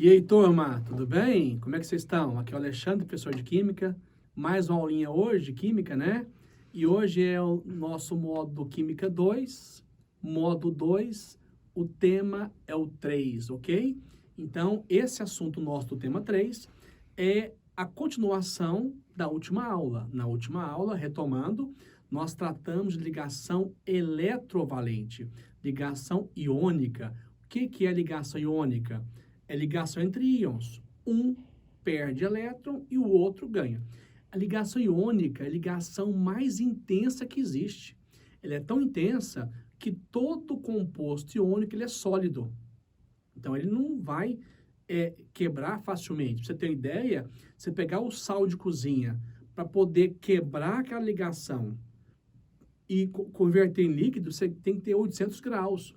E aí, turma, tudo bem? Como é que vocês estão? Aqui é o Alexandre, professor de Química. Mais uma aulinha hoje de Química, né? E hoje é o nosso módulo Química 2, módulo 2, o tema é o 3, ok? Então, esse assunto nosso do tema 3 é a continuação da última aula. Na última aula, retomando, nós tratamos de ligação eletrovalente, ligação iônica. O que é ligação iônica? É ligação entre íons. Um perde elétron e o outro ganha. A ligação iônica é a ligação mais intensa que existe. Ela é tão intensa que todo composto iônico ele é sólido. Então, ele não vai quebrar facilmente. Pra você ter uma ideia, você pegar o sal de cozinha para poder quebrar aquela ligação e converter em líquido, você tem que ter 800 graus.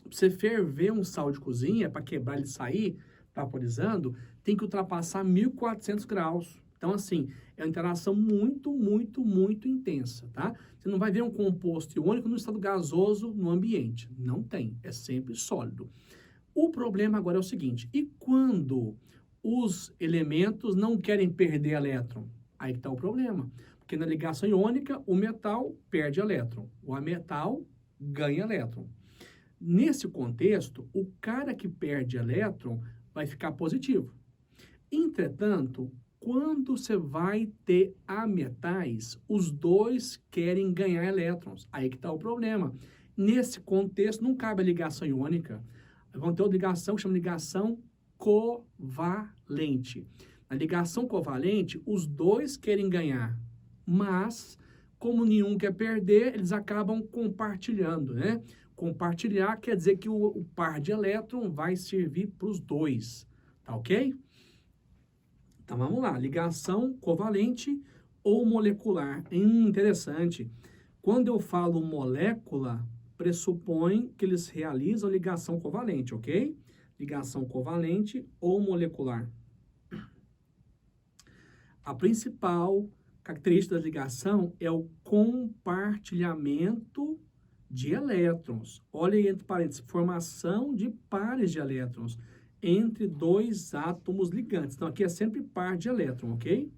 Pra você ferver um sal de cozinha, para quebrar ele sair, vaporizando, tem que ultrapassar 1.400 graus. Então, assim, é uma interação muito intensa, tá? Você não vai ver um composto iônico no estado gasoso no ambiente. Não tem, é sempre sólido. O problema agora é o seguinte, e quando os elementos não querem perder elétron? Aí que está o problema. Porque na ligação iônica, o metal perde elétron, o ametal ganha elétron. Nesse contexto, o cara que perde elétron vai ficar positivo. Entretanto, quando você vai ter ametais, os dois querem ganhar elétrons. Aí que está o problema. Nesse contexto, não cabe a ligação iônica. Vão ter uma ligação que chama de ligação covalente. Na ligação covalente, os dois querem ganhar, mas, como nenhum quer perder, eles acabam compartilhando, né? Compartilhar quer dizer que o par de elétron vai servir para os dois, tá ok? Então, vamos lá. Ligação covalente ou molecular. Interessante. Quando eu falo molécula, pressupõe que eles realizam ligação covalente, ok? Ligação covalente ou molecular. A principal característica da ligação é o compartilhamento de elétrons. Olha aí entre parênteses, formação de pares de elétrons entre dois átomos ligantes. Então, aqui é sempre par de elétron, ok?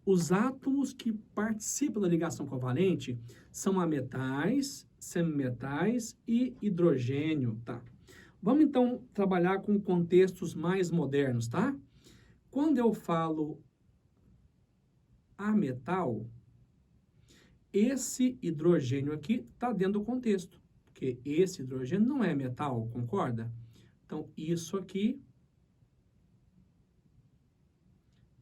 Os átomos que participam da ligação covalente são ametais, semimetais e hidrogênio, tá? Vamos, então, trabalhar com contextos mais modernos, tá? Quando eu falo ametal, esse hidrogênio aqui está dentro do contexto, porque esse hidrogênio não é metal, concorda? Então, isso aqui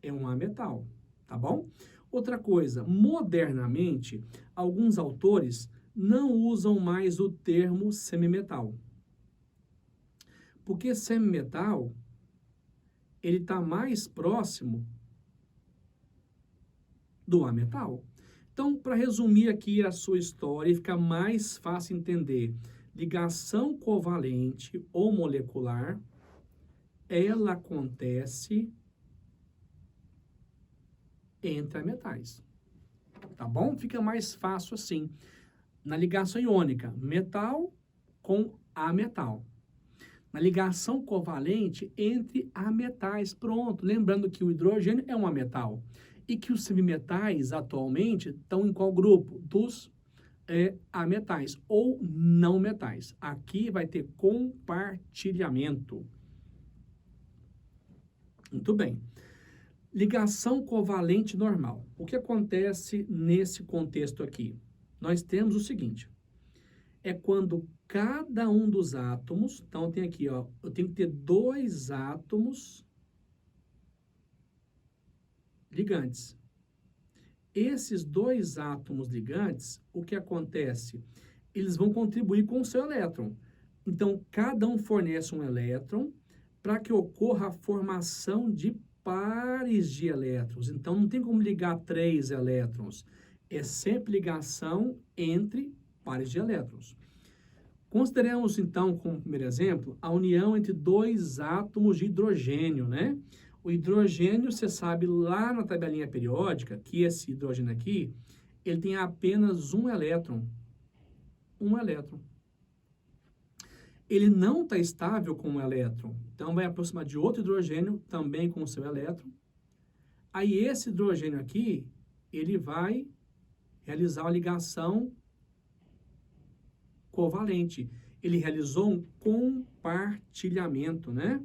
é um ametal, tá bom? Outra coisa, modernamente, alguns autores não usam mais o termo semimetal. Porque semimetal, ele está mais próximo do ametal. Então, para resumir aqui a sua história e ficar mais fácil entender, ligação covalente ou molecular, ela acontece entre ametais, tá bom? Fica mais fácil assim. Na ligação iônica, metal com ametal. Na ligação covalente, entre ametais. Pronto, lembrando que o hidrogênio é um ametal. E que os semimetais, atualmente, estão em qual grupo? Dos ametais ou não metais. Aqui vai ter compartilhamento. Muito bem. Ligação covalente normal. O que acontece nesse contexto aqui? Nós temos o seguinte, é quando cada um dos átomos, então tem aqui, ó, eu tenho que ter dois átomos ligantes. Esses dois átomos ligantes, o que acontece? Eles vão contribuir com o seu elétron. Então, cada um fornece um elétron para que ocorra a formação de pares de elétrons. Então, não tem como ligar 3 elétrons. É sempre ligação entre pares de elétrons. Consideramos, então, como primeiro exemplo, a união entre dois átomos de hidrogênio, né? O hidrogênio, você sabe lá na tabelinha periódica, que esse hidrogênio aqui, ele tem apenas um elétron. Um elétron. ele não está estável com o elétron. Então, vai aproximar de outro hidrogênio, também com o seu elétron. Aí, esse hidrogênio aqui, ele vai realizar uma ligação covalente. Ele realizou um compartilhamento, né?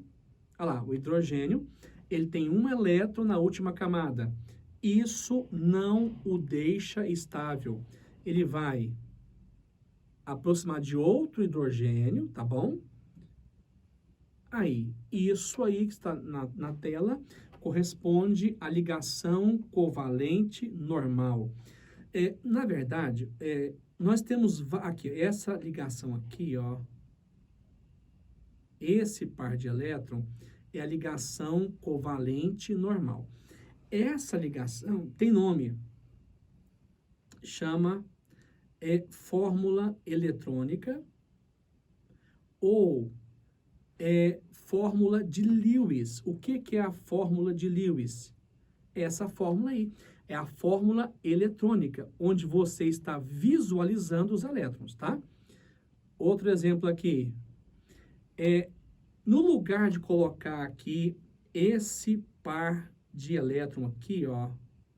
Olha lá, o hidrogênio, ele tem um elétron na última camada. Isso não o deixa estável. Ele vai aproximar de outro hidrogênio, tá bom? Aí, isso aí que está na tela corresponde à ligação covalente normal. Na verdade, nós temos aqui, essa ligação aqui, ó, esse par de elétron é a ligação covalente normal. Essa ligação tem nome, chama fórmula eletrônica ou fórmula de Lewis. O que é a fórmula de Lewis? Essa fórmula aí é a fórmula eletrônica, onde você está visualizando os elétrons, tá? Outro exemplo aqui, no lugar de colocar aqui esse par de elétron aqui, ó,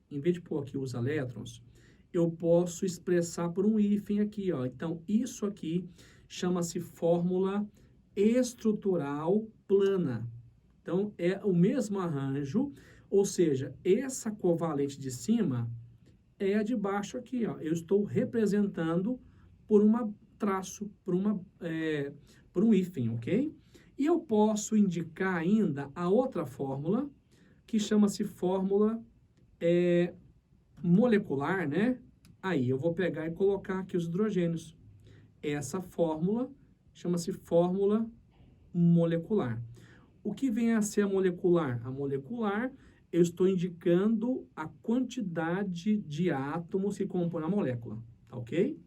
em vez de pôr aqui os elétrons, eu posso expressar por um hífen aqui, ó. Então, isso aqui chama-se fórmula estrutural plana. Então, é o mesmo arranjo, ou seja, essa covalente de cima é a de baixo aqui, ó. Eu estou representando por uma traço, por um hífen, ok? E eu posso indicar ainda a outra fórmula, que chama-se fórmula molecular, né? Aí eu vou pegar e colocar aqui os hidrogênios. Essa fórmula chama-se fórmula molecular. O que vem a ser a molecular? A molecular, eu estou indicando a quantidade de átomos que compõem a molécula, tá ok?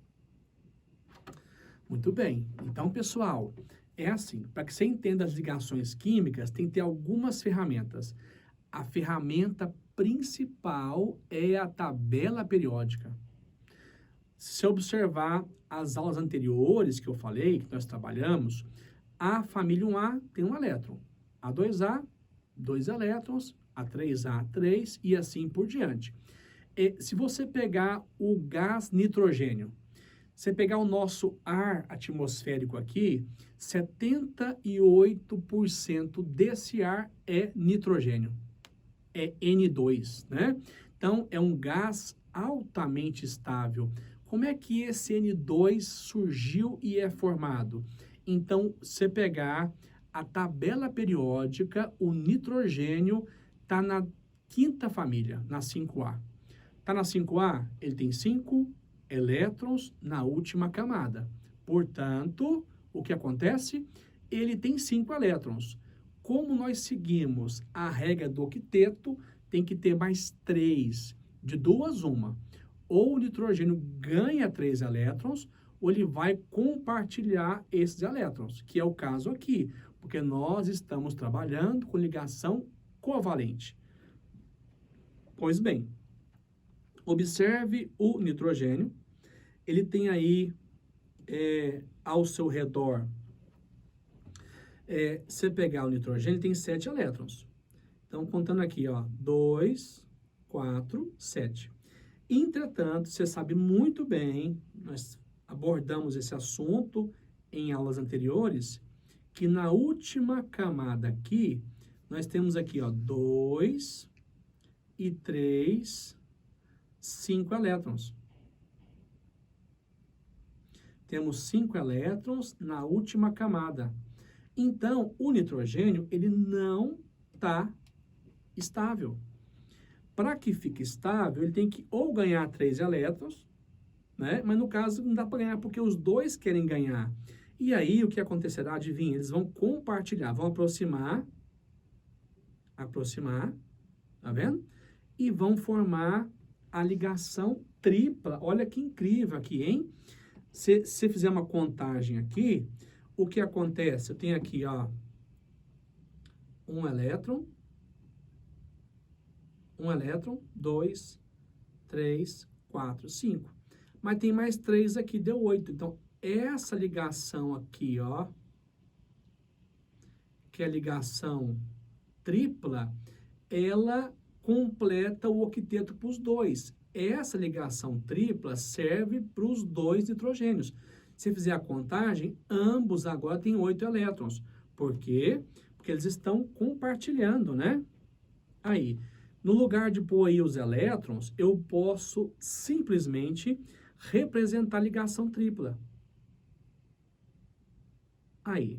Muito bem. Então, pessoal, é assim, para que você entenda as ligações químicas, tem que ter algumas ferramentas. A ferramenta principal é a tabela periódica. Se você observar as aulas anteriores que eu falei, que nós trabalhamos, a família 1A tem um elétron, a 2A, 2 elétrons, a 3A, 3 e assim por diante. Se você pegar o gás nitrogênio, você pegar o nosso ar atmosférico aqui, 78% desse ar é nitrogênio, é N2, né? Então, é um gás altamente estável. Como é que esse N2 surgiu e é formado? Então, você pegar a tabela periódica, o nitrogênio está na quinta família, na 5A. Está na 5A, ele tem 5 elétrons na última camada. Portanto, o que acontece? Ele tem 5 elétrons. Como nós seguimos a regra do octeto, tem que ter mais 3. De duas, uma. Ou o nitrogênio ganha 3 elétrons, ou ele vai compartilhar esses elétrons, que é o caso aqui, porque nós estamos trabalhando com ligação covalente. Pois bem, observe o nitrogênio, ele tem aí ao seu redor, se pegar o nitrogênio, ele tem 7 elétrons. Então, contando aqui, ó, 2, 4, 7. Entretanto, você sabe muito bem, nós abordamos esse assunto em aulas anteriores, que na última camada aqui, nós temos aqui, ó, 2 e 3, 5 elétrons. Temos 5 elétrons na última camada. Então, o nitrogênio, ele não está estável. Para que fique estável, ele tem que ou ganhar 3 elétrons, né? Mas no caso não dá para ganhar porque os dois querem ganhar. E aí o que acontecerá? Adivinha? Eles vão compartilhar, vão aproximar, tá vendo? E vão formar a ligação tripla. Olha que incrível aqui, hein? Se fizer uma contagem aqui, o que acontece? Eu tenho aqui, ó, um elétron, 2, 3, 4, 5. Mas tem mais 3 aqui, deu 8. Então, essa ligação aqui, ó, que é a ligação tripla, ela completa o octeto para os dois. Essa ligação tripla serve para os dois nitrogênios. Se fizer a contagem, ambos agora têm 8 elétrons. Por quê? Porque eles estão compartilhando, né? Aí, no lugar de pôr aí os elétrons, eu posso simplesmente representar a ligação tripla. Aí,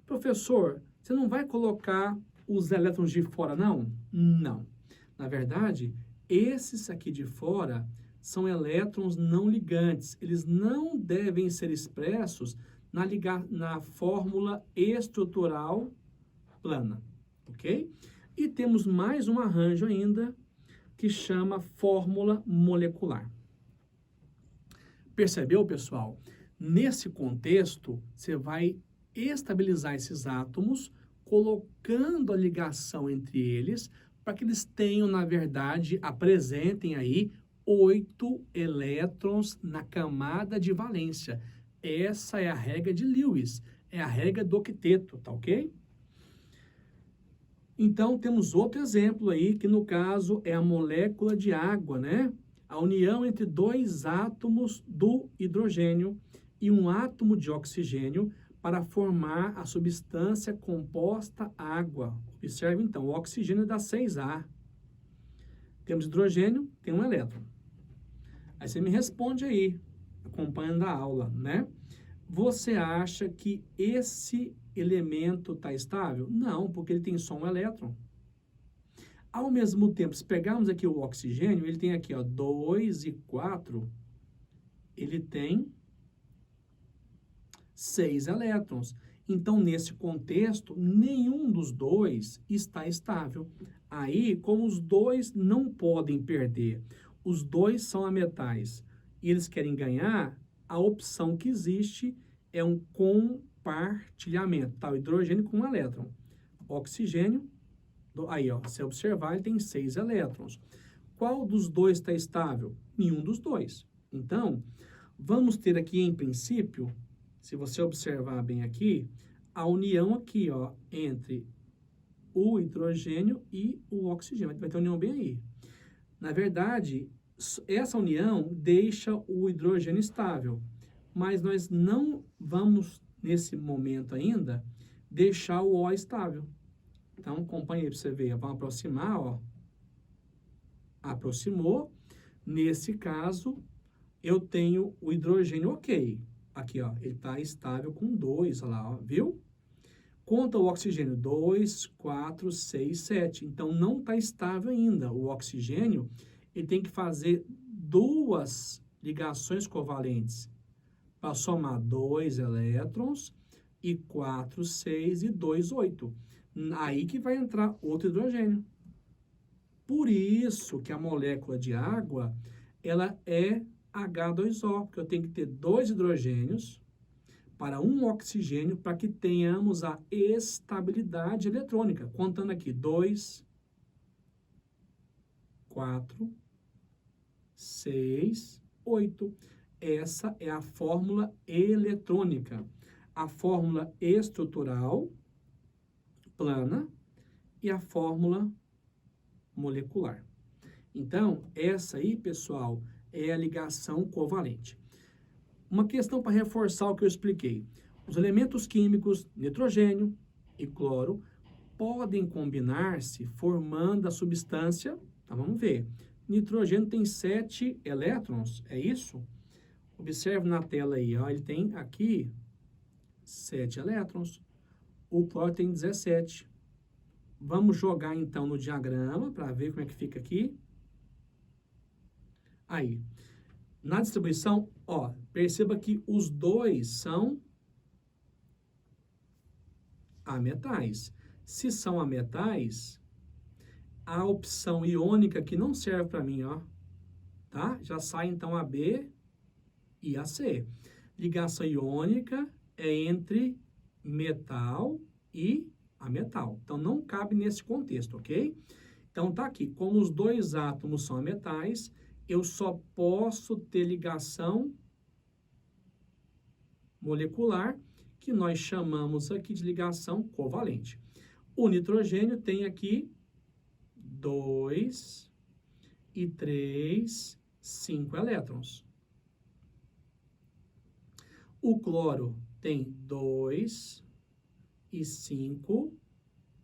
professor, você não vai colocar os elétrons de fora, não? Não. Na verdade, esses aqui de fora são elétrons não ligantes. Eles não devem ser expressos na fórmula estrutural plana, ok? E temos mais um arranjo ainda que chama fórmula molecular. Percebeu, pessoal? Nesse contexto, você vai estabilizar esses átomos, colocando a ligação entre eles, para que eles tenham, na verdade, apresentem aí 8 elétrons na camada de valência. Essa é a regra de Lewis, é a regra do octeto, tá ok? Então, temos outro exemplo aí, que no caso é a molécula de água, né? A união entre 2 átomos do hidrogênio e um átomo de oxigênio para formar a substância composta água. Observe, então, o oxigênio dá 6A. Temos hidrogênio, tem um elétron. Aí você me responde aí, acompanhando a aula, né? Você acha que esse elemento está estável? Não, porque ele tem só um elétron. Ao mesmo tempo, se pegarmos aqui o oxigênio, ele tem aqui, ó, 2 e 4, ele tem 6 elétrons. Então, nesse contexto, nenhum dos dois está estável. Aí, como os dois não podem perder, os dois são ametais e eles querem ganhar, a opção que existe é um compartilhamento, tá? O hidrogênio com um elétron. Oxigênio, aí, ó, se observar, ele tem 6 elétrons. Qual dos dois está estável? Nenhum dos dois. Então, vamos ter aqui, em princípio, se você observar bem aqui, a união aqui, ó, entre o hidrogênio e o oxigênio. Vai ter união bem aí. Na verdade, essa união deixa o hidrogênio estável, mas nós não vamos, nesse momento ainda, deixar o O estável. Então, acompanhe aí para você ver. Vamos aproximar, ó. Aproximou. Nesse caso, eu tenho o hidrogênio ok. Aqui, ó, ele está estável com 2, olha lá, ó, viu? Conta o oxigênio, 2, 4, 6, 7. Então, não está estável ainda. O oxigênio, ele tem que fazer 2 ligações covalentes para somar 2 elétrons e 4, 6 e 2, 8. Aí que vai entrar outro hidrogênio. Por isso que a molécula de água, ela é H2O, porque eu tenho que ter 2 hidrogênios para um oxigênio para que tenhamos a estabilidade eletrônica. Contando aqui, 2, 4, 6, 8. Essa é a fórmula eletrônica. A fórmula estrutural, plana, e a fórmula molecular. Então, essa aí, pessoal, é a ligação covalente. Uma questão para reforçar o que eu expliquei. Os elementos químicos nitrogênio e cloro podem combinar-se formando a substância, tá, vamos ver. Nitrogênio tem 7 elétrons, é isso? Observe na tela aí, ó, ele tem aqui 7 elétrons. O cloro tem 17. Vamos jogar então no diagrama para ver como é que fica aqui. Aí, na distribuição, ó, perceba que os dois são ametais. Se são ametais, a opção iônica que não serve para mim, ó, tá? Já sai então a B e a C. Ligação iônica é entre metal e ametal. Então, não cabe nesse contexto, ok? Então, tá aqui. Como os dois átomos são ametais, eu só posso ter ligação molecular, que nós chamamos aqui de ligação covalente. O nitrogênio tem aqui 2 e 3, 5 elétrons. O cloro tem 2 e 5,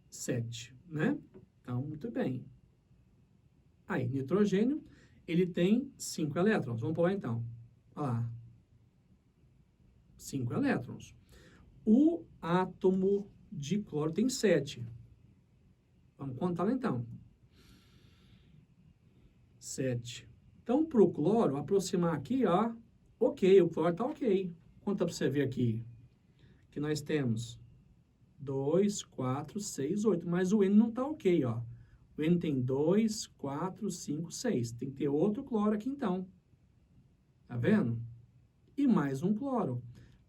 7, né? Então, muito bem. Aí, nitrogênio, ele tem 5 elétrons. Vamos por lá, então. Olha lá. 5 elétrons. O átomo de cloro tem 7. Vamos contar lá, então. 7. Então, para o cloro, aproximar aqui, ó, ok, o cloro está ok. Conta para você ver aqui, que nós temos 2, 4, 6, 8, mas o N não está ok, ó. O N tem 2, 4, 5, 6. Tem que ter outro cloro aqui, então. Tá vendo? E mais um cloro.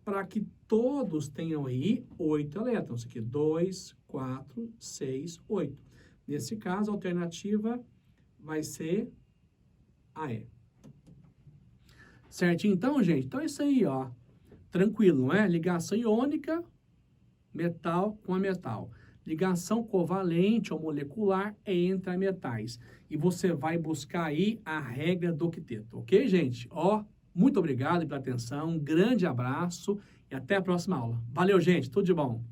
Para que todos tenham aí 8 elétrons. Aqui, 2, 4, 6, 8. Nesse caso, a alternativa vai ser a E. Certinho, então, gente? Então, é isso aí, ó. Tranquilo, não é? Ligação iônica, metal com a metal. Ligação covalente ou molecular é entre metais. E você vai buscar aí a regra do octeto, ok, gente? Ó, muito obrigado pela atenção, um grande abraço e até a próxima aula. Valeu, gente, tudo de bom.